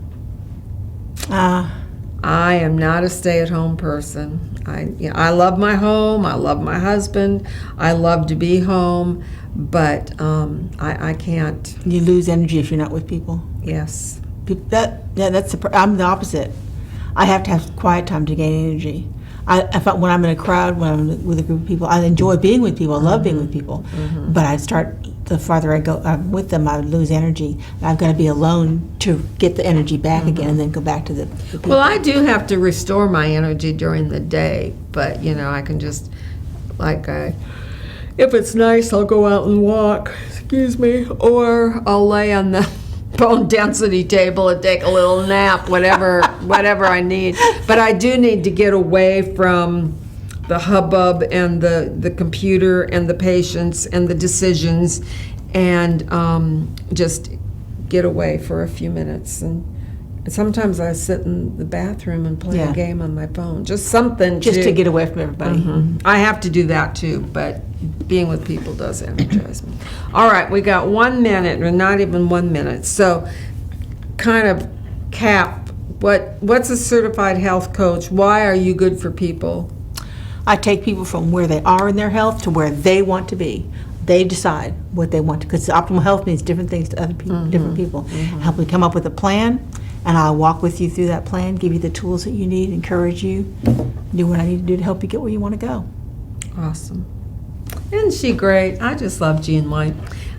I am not a stay-at-home person. I love my home, I love my husband, I love to be home, but I can't. You lose energy if you're not with people. Yes. I'm the opposite. I have to have quiet time to gain energy. I find when I'm in a crowd, when I'm with a group of people, I enjoy being with people. I love being with people. But the farther I go with them, I would lose energy. I've got to be alone to get the energy back again, and then go back to the people. Well, I do have to restore my energy during the day, but I can just, if it's nice, I'll go out and walk, excuse me, or I'll lay on the bone density table and take a little nap, whatever I need. But I do need to get away from the hubbub and the computer and the patients and the decisions, and just get away for a few minutes. And sometimes I sit in the bathroom and play a game on my phone, just something just to get away from everybody. I have to do that too, but being with people does energize me. All right, we got 1 minute, or not even 1 minute. So kind of cap What's a certified health coach? Why are you good for people? I take people from where they are in their health to where they want to be. They decide what they want to, because optimal health means different things to other people, different people. Help me come up with a plan, and I'll walk with you through that plan, give you the tools that you need, encourage you, do what I need to do to help you get where you want to go. Awesome. Isn't she great? I just love Jean White.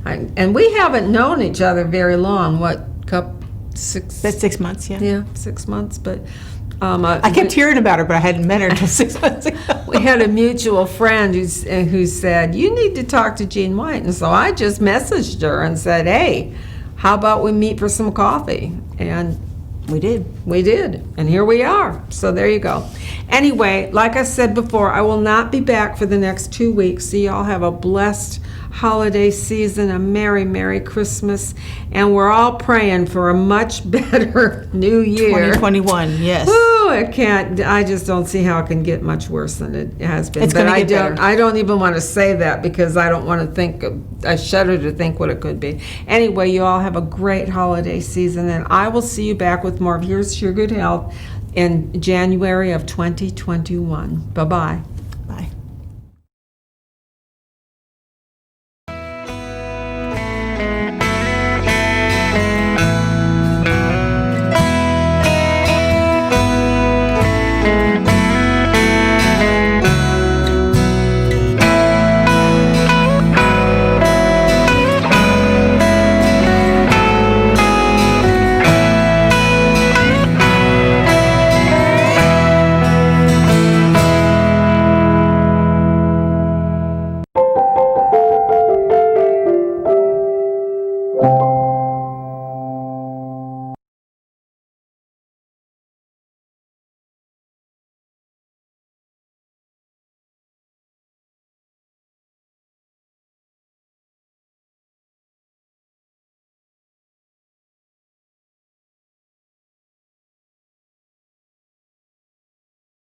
And we haven't known each other very long. What, six? That's 6 months, yeah. Yeah, 6 months. But I kept hearing about her, but I hadn't met her until 6 months ago. we had a mutual friend who said, you need to talk to Jean White. And so I just messaged her and said, hey, how about we meet for some coffee? And We did. we did, and here we are. So there you go. Anyway, like I said before, I will not be back for the next 2 weeks. So y'all have a blessed holiday season, a Merry, Merry Christmas, and we're all praying for a much better new year. 2021, yes. Ooh, I just don't see how it can get much worse than it has been. It's gonna get better. I don't even want to say that because I don't want to think, I shudder to think what it could be. Anyway, you all have a great holiday season, and I will see you back with more of Here's Your Good Health in January of 2021. Bye-bye.